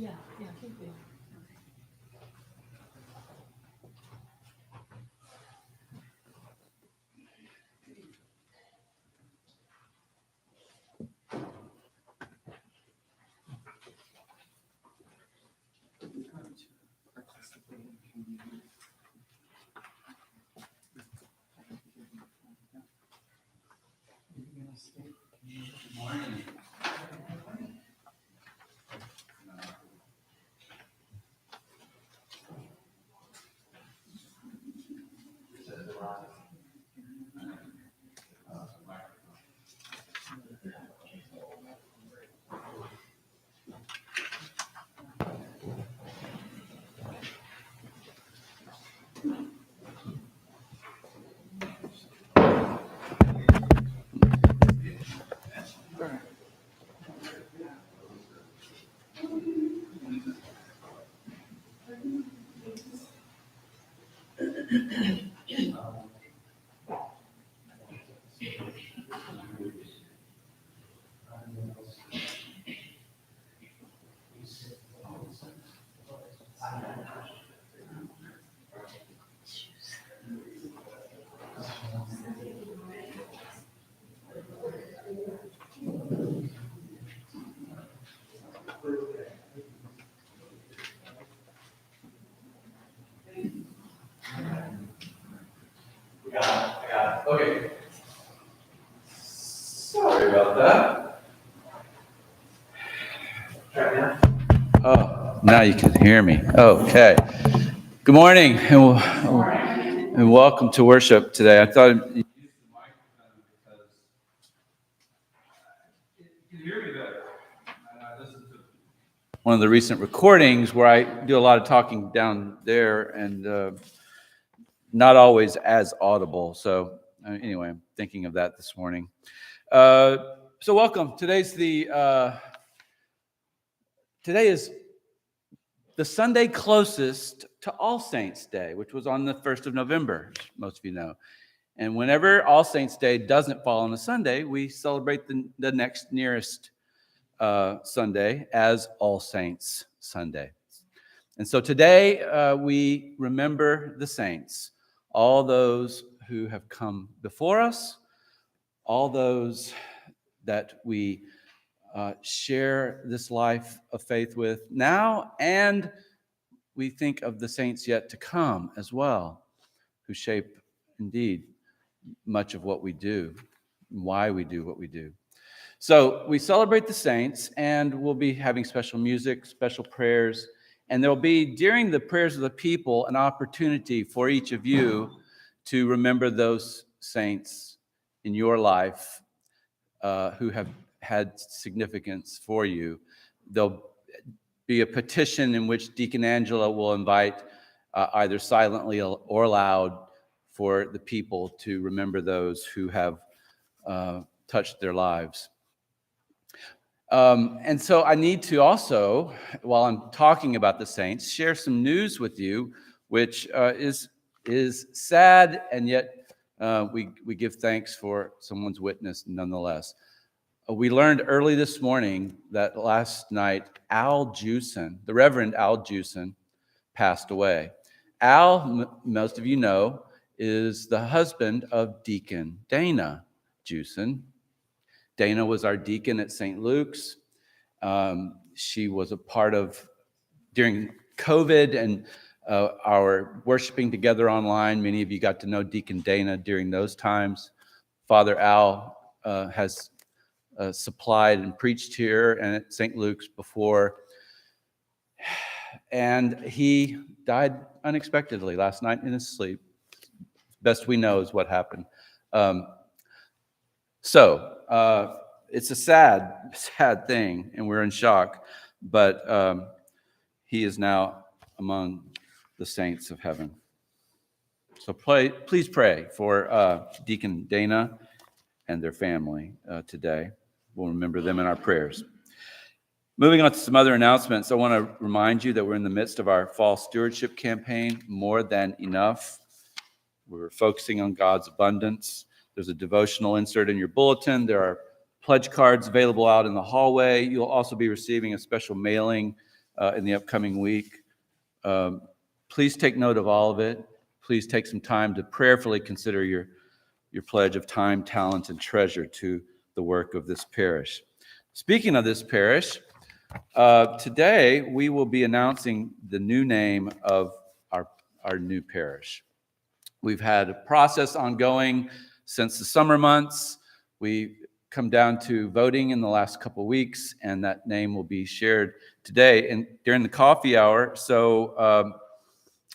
keep it. I got it. Okay. Sorry about that. Try now. Oh, now you can hear me. Okay. Good morning and welcome to worship today. I thought you'd use the microphone because you can hear me better. I listened to one of the recent recordings where I do a lot of talking down there and not always as audible. So anyway, I'm thinking of that this morning. So welcome. Today is the Sunday closest to All Saints Day, which was on the 1st of November, as most of you know. And whenever All Saints Day doesn't fall on a Sunday, we celebrate the next nearest Sunday as All Saints Sunday. And so today we remember the saints, all those who have come before us, all those that we share this life of faith with now, and we think of the saints yet to come as well, who shape indeed much of what we do, why we do what we do. So we celebrate the saints, and we'll be having special music, special prayers, and there'll be, during the prayers of the people, an opportunity for each of you to remember those saints in your life who have had significance for you. There'll be a petition in which Deacon Angela will invite either silently or loud for the people to remember those who have touched their lives. And so I need to also, while I'm talking about the saints, share some news with you, which is sad, and yet we give thanks for someone's witness nonetheless. We learned early this morning that last night, Al Jewson, the Reverend Al Jewson, passed away. Al, most of you know, is the husband of Deacon Dana Jewson. Dana was our deacon at St. Luke's. She was a part of, during COVID and our worshiping together online, many of you got to know Deacon Dana during those times. Father Al has supplied and preached here and at St. Luke's before. And he died unexpectedly last night in his sleep. Best we know is what happened. So it's a sad thing, and we're in shock. But he is now among the saints of heaven. So please pray for Deacon Dana and their family today. We'll remember them in our prayers. Moving on to some other announcements, I want to remind you that we're in the midst of our fall stewardship campaign, More Than Enough. We're focusing on God's abundance. There's a devotional insert in your bulletin. There are pledge cards available out in the hallway. You'll also be receiving a special mailing in the upcoming week. Please take note of all of it. Please take some time to prayerfully consider your pledge of time, talent, and treasure to the work of this parish. Speaking of this parish, today we will be announcing the new name of our new parish. We've had a process ongoing since the summer months. We come down to voting in the last couple of weeks, and that name will be shared today and during the coffee hour. So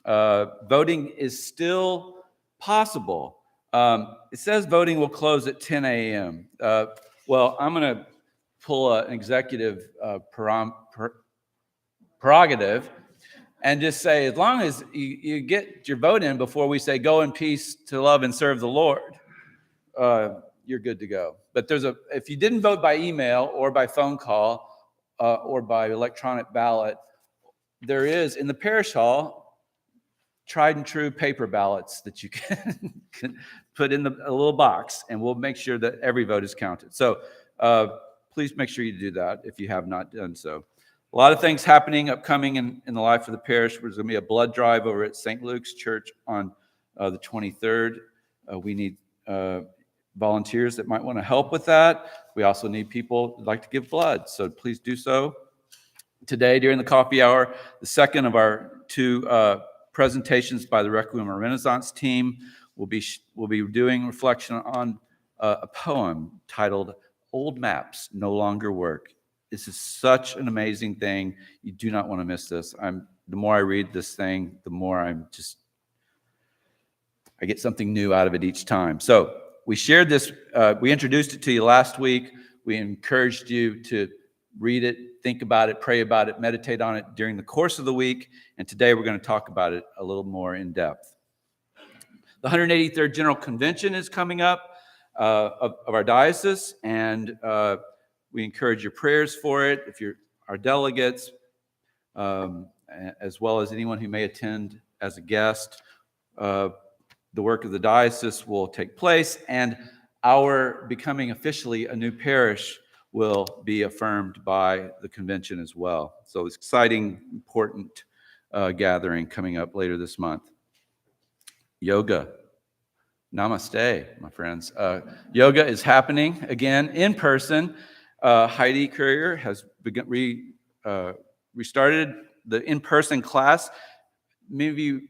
voting is still possible. It says voting will close at 10 a.m. Well, I'm going to pull an executive prerogative and just say, as long as you get your vote in before we say go in peace to love and serve the Lord, you're good to go. But if you didn't vote by email or by phone call or by electronic ballot, there is in the parish hall tried and true paper ballots that you can put in a little box, and we'll make sure that every vote is counted. So please make sure you do that if you have not done so. A lot of things happening upcoming in the life of the parish. There's going to be a blood drive over at St. Luke's Church on the 23rd. We need volunteers that might want to help with that. We also need people who'd like to give blood, so please do so. Today, during the coffee hour, the second of our two presentations by the Requiem and Renaissance team will be doing reflection on a poem titled "Old Maps No Longer Work." This is such an amazing thing. You do not want to miss this. The more I read this thing, the more I get something new out of it each time. So we shared this, we introduced it to you last week. We encouraged you to read it, think about it, pray about it, meditate on it during the course of the week. And today we're going to talk about it a little more in depth. The 183rd General Convention is coming up of our diocese, and we encourage your prayers for it. If you're our delegates, as well as anyone who may attend as a guest, the work of the diocese will take place, and our becoming officially a new parish will be affirmed by the convention as well. So it's exciting, important gathering coming up later this month. Yoga. Namaste, my friends. Yoga is happening again in person. Heidi Courier has restarted the in-person class. Many of you